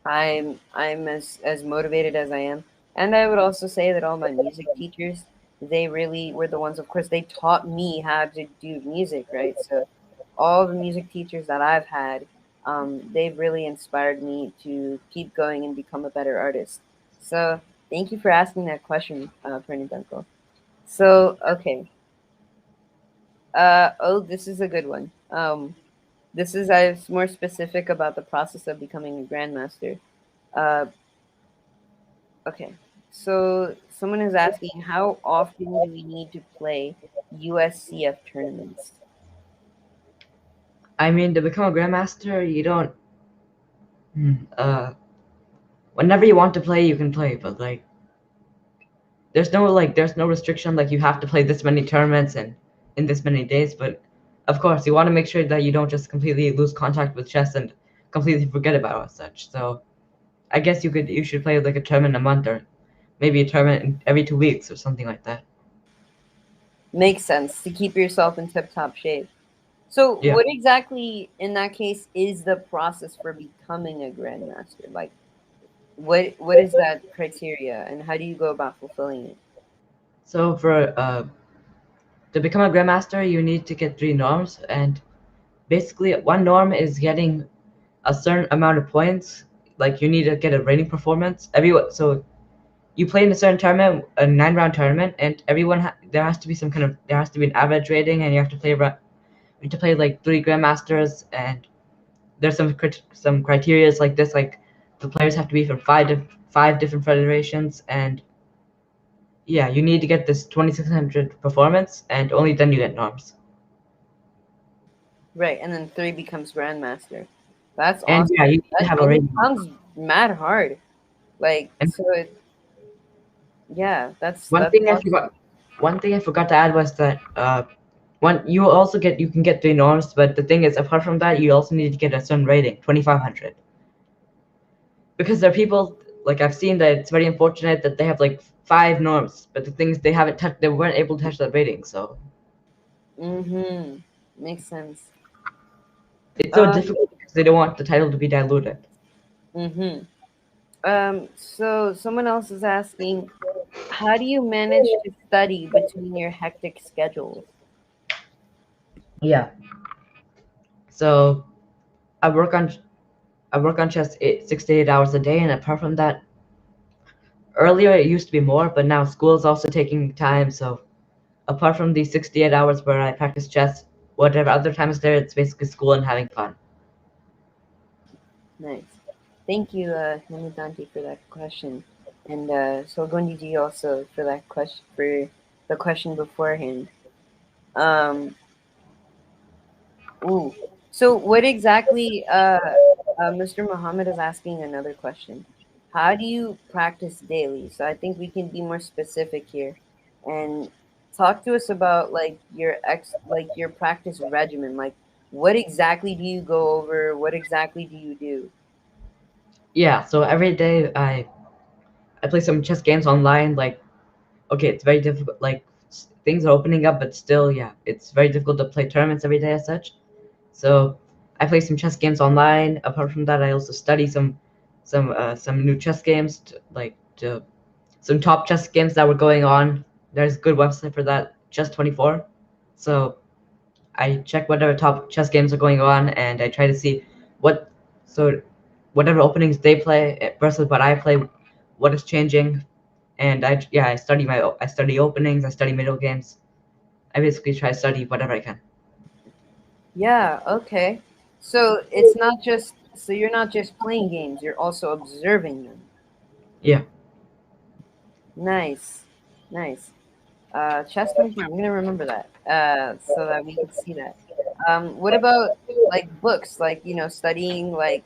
I'm as motivated as I am. And I would also say that all my music teachers, they really were the ones, of course, they taught me how to do music, right? So all the music teachers that I've had, they've really inspired me to keep going and become a better artist. So thank you for asking that question, Pernodunko. So okay, oh, this is a good one. This is more specific about the process of becoming a grandmaster. Uh, okay, so someone is asking, how often do we need to play USCF tournaments? I mean, to become a Grandmaster, you don't, uh, whenever you want to play, you can play, but like, there's no restriction like you have to play this many tournaments and in this many days. But of course, you want to make sure that you don't just completely lose contact with chess and completely forget about it as such. So I guess you should play like a tournament a month or maybe a tournament every 2 weeks or something like that. Makes sense to keep yourself in tip-top shape. So, Yeah. what exactly in that case is the process for becoming a grandmaster? Like, what is that criteria, and how do you go about fulfilling it? So for to become a grandmaster, you need to get 3 norms, and basically one norm is getting a certain amount of points. Like you need to get a rating performance. So you play in a certain tournament, a 9 round tournament, and there has to be there has to be an average rating, and you have to play like 3 grandmasters, and there's some criterias like this, like the players have to be from five different federations, and yeah, you need to get this 2600 performance, and only then you get norms. Right, and then three becomes grandmaster. That's And awesome. yeah, you need to That have a and it rating. sounds mad hard. Like, And so it, yeah, one that's thing I awesome. forgot, one thing I forgot to add was that one you can get 3 norms, but the thing is, apart from that, you also need to get a certain rating, 2500, because there are people like I've seen that it's very unfortunate that they have like 5 norms, but the thing is they weren't able to touch that rating, so Mm-hmm. Makes sense. it's so Um, difficult because they don't want the title to be diluted. mm-hmm. So someone else is asking, how do you manage to study between your hectic schedules? Yeah. So I work on I work on chess 6 to 8 hours a day, and apart from that, earlier it used to be more, but now school is also taking time. So apart from these 68 hours where I practice chess, whatever other time is there, it's basically school and having fun. Nice. Thank you, Namidante, for that question. And so Gondiji also for that question for the question beforehand. Um, ooh. So what exactly Mr. Muhammad is asking another question. How do you practice daily? So I think we can be more specific here and talk to us about like your practice regimen. Like what exactly do you go over? What exactly do you do? Yeah. So every day I play some chess games online. Like okay, it's very difficult. Like things are opening up, but still, yeah, it's very difficult to play tournaments every day as such. So I play some chess games online. Apart from that, I also study some new chess games, to some top chess games that were going on. There's a good website for that, Chess24. So I check whatever top chess games are going on, and I try to see what so whatever openings they play versus what I play, what is changing, and I study openings, I study middle games. I basically try to study whatever I can. Yeah, okay. So it's not just so you're not just playing games, you're also observing them. Yeah. Nice. Nice. Chess 24, I'm gonna remember that. So that we can see that. What about like books, like studying like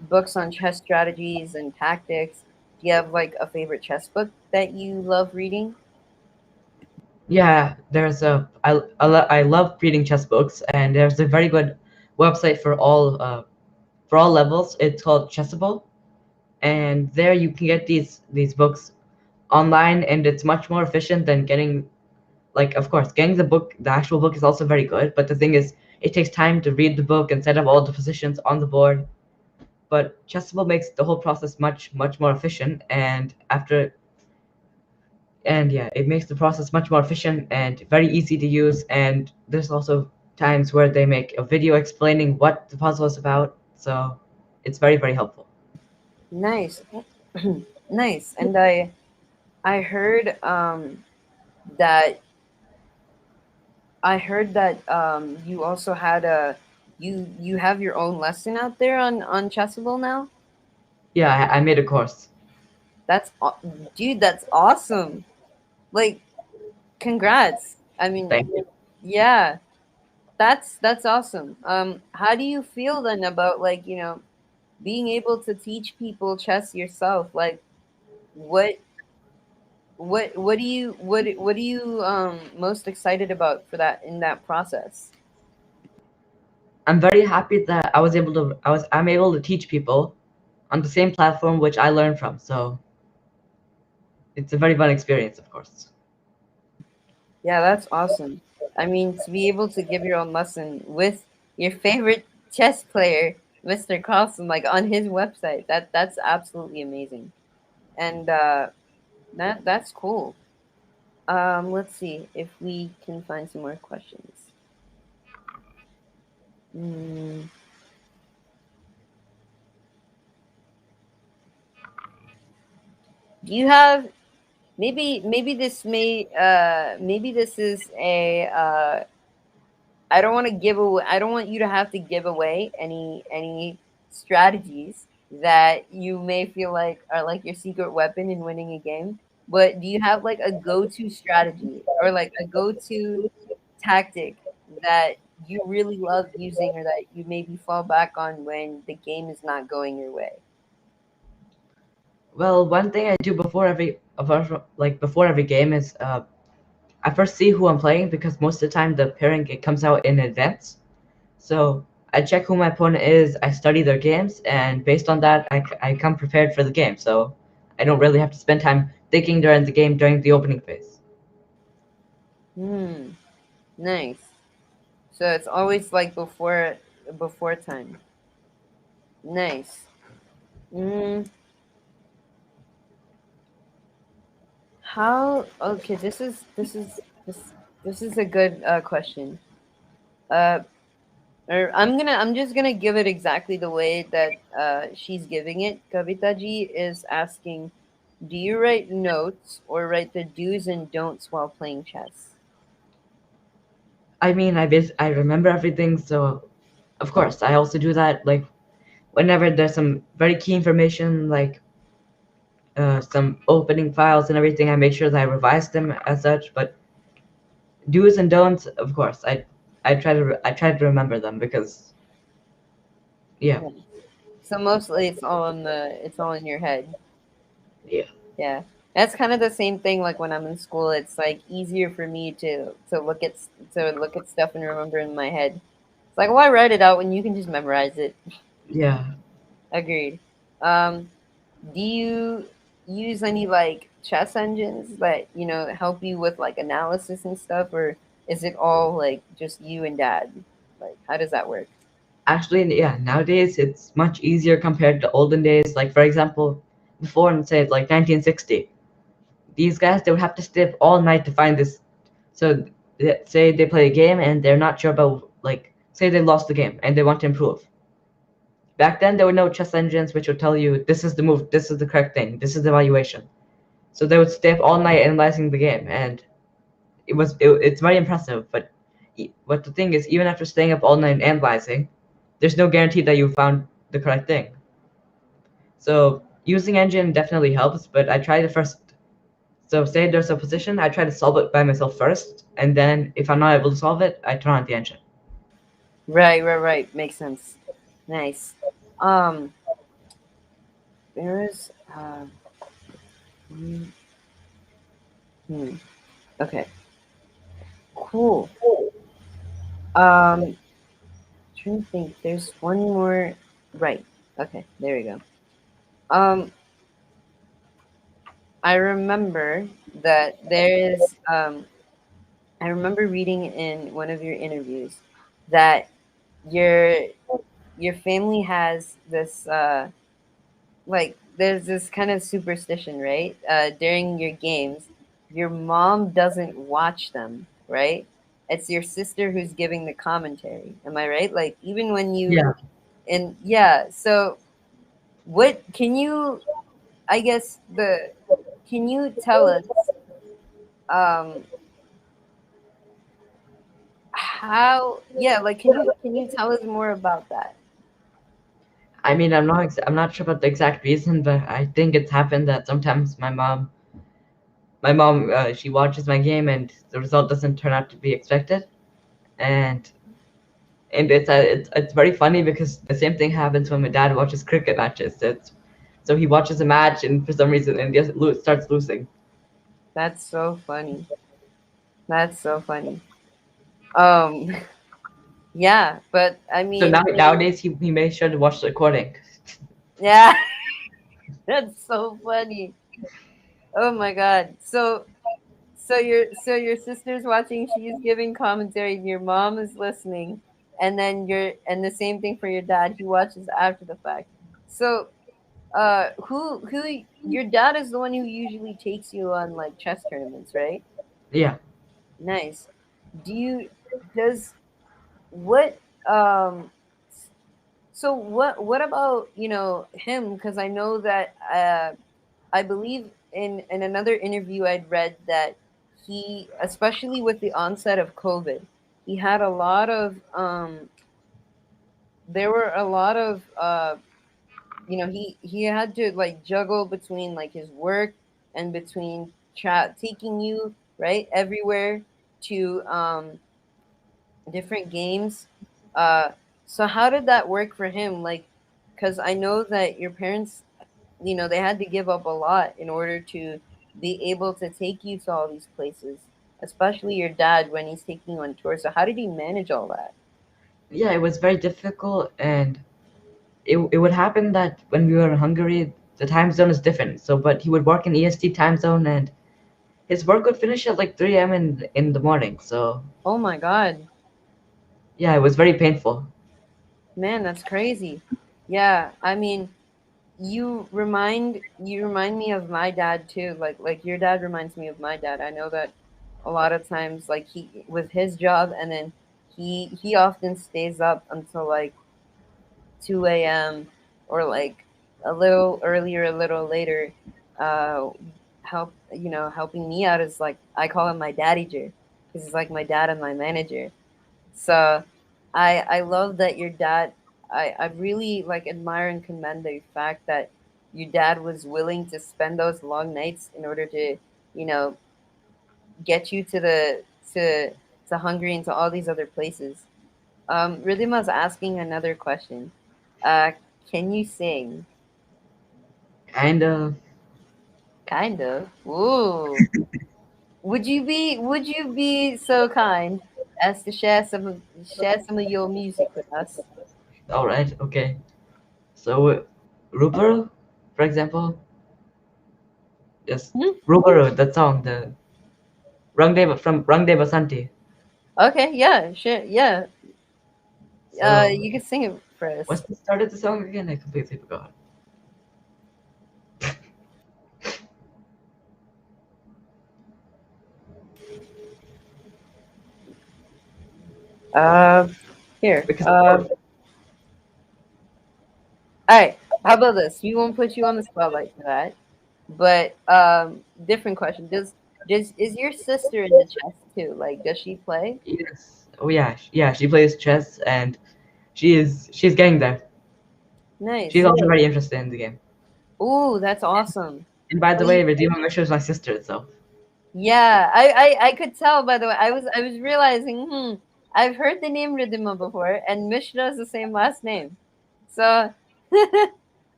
books on chess strategies and tactics? Do you have like a favorite chess book that you love reading? Yeah, there's a I love reading chess books, and there's a very good website for all levels. It's called Chessable, and there you can get these books online, and it's much more efficient than getting, like, of course, getting the actual book is also very good, but the thing is, it takes time to read the book and set up all the positions on the board. But Chessable makes the whole process much more efficient, and yeah, it makes the process much more efficient and very easy to use. And there's also times where they make a video explaining what the puzzle is about, so it's very helpful. Nice. Nice. And I heard that you also had a you have your own lesson out there on Chessable now. Yeah, I made a course. That's dude, that's awesome. Like, congrats. I mean, Thank you. yeah, that's awesome. How do you feel then about like being able to teach people chess yourself? Like, what? what are you most excited about for that in that process? I'm very happy that I'm able to teach people on the same platform which I learned from. So it's a very fun experience, of course. Yeah, that's awesome. I mean, to be able to give your own lesson with your favorite chess player, Mr. Carlson, like on his website, that's absolutely amazing. And that's cool. Let's see if we can find some more questions. Mm, do you have maybe this is a I don't want to give away. I don't want you to have to give away any strategies that you may feel like are like your secret weapon in winning a game. But do you have like a go-to strategy or like a go-to tactic that you really love using or that you maybe fall back on when the game is not going your way? Well, one thing I do before every game is I first see who I'm playing because most of the time the pairing it comes out in advance. So I check who my opponent is, I study their games, and based on that, I come prepared for the game. So I don't really have to spend time thinking during the game during the opening phase. Hmm. Nice. So it's always like before time. Nice. Mm, how? Okay, this is a good question. Uh, or I'm just gonna give it exactly the way that she's giving it. Kavitaji is asking, do you write notes or write the do's and don'ts while playing chess? I mean, I remember everything, so of course I also do that. Like whenever there's some very key information, like some opening files and everything, I make sure that I revise them as such. But do's and don'ts, of course, I try to remember them because yeah, Yeah. So mostly it's all in your head. yeah, Yeah. That's kind of the same thing like when I'm in school. It's like easier for me to look at stuff and remember in my head. It's like why write it out when you can just memorize it? yeah. Agreed. Um, do you use any like chess engines that, help you with like analysis and stuff, or is it all like just you and dad? Like how does that work? Actually, yeah, nowadays it's much easier compared to olden days. Like for example, before in say like 1960, these guys they would have to stay up all night to find this. So say they play a game and they're not sure about like say they lost the game and they want to improve. Back then there were no chess engines which would tell you this is the move, this is the correct thing, this is the evaluation. So they would stay up all night analyzing the game, and it's very impressive. But the thing is, even after staying up all night and analyzing, there's no guarantee that you found the correct thing. So using engine definitely helps, but I try to first. So say there's a position, I try to solve it by myself first, and then if I'm not able to solve it, I turn on the engine. Right, right, right. Makes sense. Nice. Um, there's mm, hmm. Okay, cool. Trying to think. There's one more. Right. Okay, there we go. Um, I remember that there is. I remember reading in one of your interviews that your your family has this like there's this kind of superstition, right? During your games, your mom doesn't watch them, right? It's your sister who's giving the commentary. Am I right? Like even when you Yeah. and yeah. So what can you? I guess the can you tell us um how? Yeah, like can you tell us more about that? I mean, I'm not sure about the exact reason, but I think it's happened that sometimes my mom, she watches my game and the result doesn't turn out to be expected, and it's very funny because the same thing happens when my dad watches cricket matches. So he watches a match and for some reason and just starts losing. That's so funny. That's so funny. Um, yeah, but I So mean, nowadays he makes sure to watch the recording. yeah, that's so funny. Oh my God. So your sister's watching, she's giving commentary, and your mom is listening, and then and the same thing for your dad, he watches after the fact. So who your dad is the one who usually takes you on like chess tournaments, right? Yeah, Nice. Do you does what so what about, him, because I know that I believe in another interview I'd read that he, especially with the onset of COVID, he had a lot of there were a lot of he had to like juggle between like his work and between chat taking you right everywhere to different games. Uh so how did that work for him? Like, cuz I know that your parents, they had to give up a lot in order to be able to take you to all these places, especially your dad when he's taking you on tour. So how did he manage all that? yeah, it was very difficult, and it would happen that when we were in Hungary, the time zone is different. So, but he would work in EST time zone, and his work would finish at like 3 a.m. in the morning. So, Oh my God. yeah, it was very painful. Man, that's crazy. Yeah, I mean, you remind me of my dad too. Like your dad reminds me of my dad. I know that a lot of times, like, he with his job, and then he often stays up until like 2 a.m. or like a little earlier, a little later. Uh, helping me out is like I call him my daddyger because he's like my dad and my manager. So I love that your dad. I really like admire and commend the fact that your dad was willing to spend those long nights in order to you know get you to to Hungary and to all these other places. Riddima's asking another question. Uh, can you sing? And Kind of. Ooh. Would you be so kind as to share some of your music with us? all right, okay. So, Rupert, for example, yes, Hmm? Rupert, that song, the Rang De Basanti. Okay, yeah, sure, yeah. So, You can sing it for what's us. the start of the song again? I completely forgot. Uh, Here. Because All right. How about this? We won't put you on the spotlight for that. But different question. Does is your sister in the chess too? Like, does she play? yes, oh yeah, yeah, she plays chess, and she's getting there. She's Nice. also very interested in the game. Ooh, that's awesome. And by the Well, way, Redeemer Mishra is my sister, so yeah, I could tell by the way. I was realizing, I've heard the name Ridima before, and Mishra is the same last name. So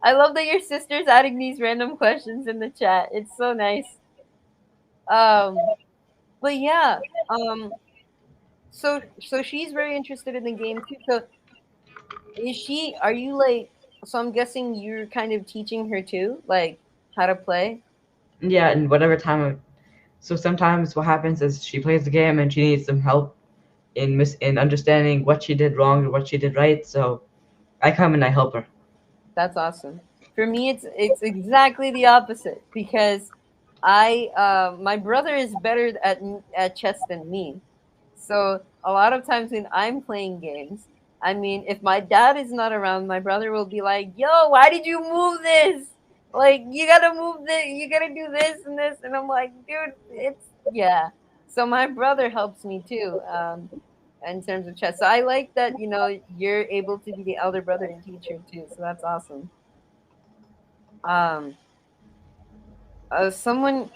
I love that your sister's adding these random questions in the chat. It's so nice. Um, but yeah, so she's very interested in the game too. So is she? Are you like? So I'm guessing you're kind of teaching her too, like how to play. yeah, and whatever time. So sometimes what happens is she plays the game and she needs some help in understanding what she did wrong or what she did right. So I come and I help her. That's awesome. For me, it's exactly the opposite because my brother is better at chess than me. So a lot of times when I'm playing games, I mean, if my dad is not around, my brother will be like, "Yo, why did you move this? Like, you gotta move this, you gotta do this and this," and I'm like, "Dude, it's yeah." So my brother helps me too, in terms of chess. So I like that you're able to be the elder brother and teacher too. So that's awesome. Um, someone,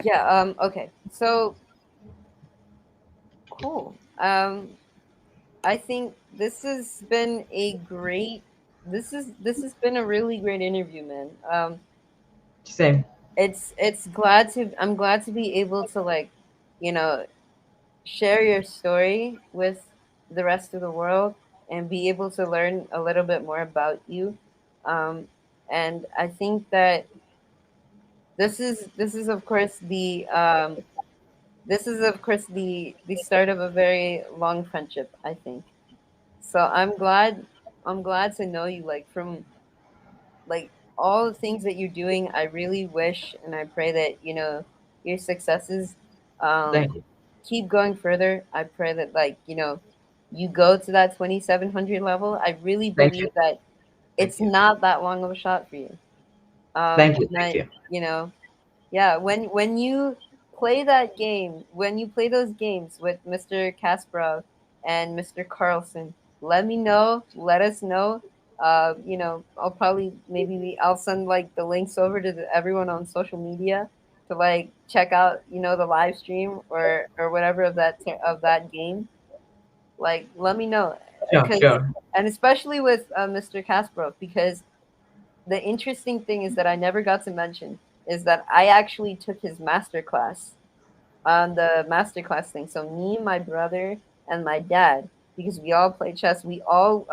yeah. Okay. So cool. I think this has been a great. This has been a really great interview, man. Same. it's glad to I'm glad to be able to like, you know, share your story with the rest of the world and be able to learn a little bit more about you. Um, and I think that this is of course the start of a very long friendship, I think. So I'm glad to know you like from like all the things that you're doing. I really wish and I pray that, your successes Thank um you. keep going further. I pray that like, you go to that 2700 level. I really Thank you. believe that Thank it's you. not that long of a shot for you. Thank you. And Thank I, you. yeah, when you play that game, when you play those games with Mr. Kasparov and Mr. Carlson, let me know. Let us know. I'll probably I'll send like the links over to everyone on social media to like check out the live stream or whatever of that game. Like, let me know, Sure, because sure. and especially with Mr. Kasparov, because the interesting thing is that I never got to mention is that I actually took his master class on the master class thing. So me, my brother, and my dad, because we all play chess, we all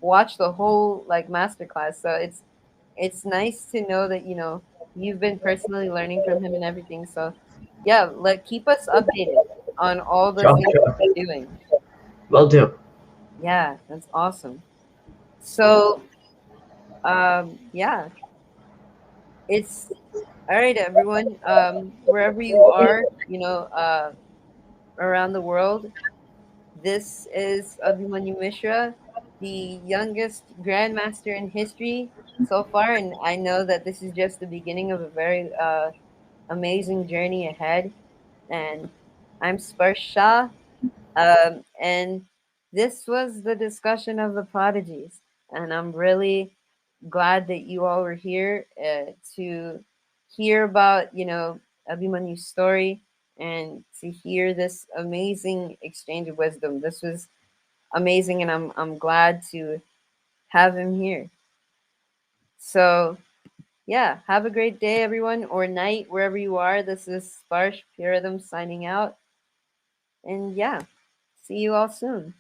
watched the whole like master class. So it's nice to know that you've been personally learning from him and everything. So yeah, keep us updated on all the Sure, things that sure. you're doing. Will do. Yeah, that's awesome. So yeah, it's all right, everyone. Wherever you are, around the world, this is Abhimanyu Mishra, the youngest grandmaster in history so far, and I know that this is just the beginning of a very amazing journey ahead. And I'm Sparsh Shah, and this was the discussion of the prodigies, and I'm really glad that you all were here to hear about Abhimanyu's story and to hear this amazing exchange of wisdom. This was amazing, and I'm glad to have him here. So yeah, have a great day, everyone, or night wherever you are. This is Sparsh Pure Rhythm signing out, and yeah, see you all soon.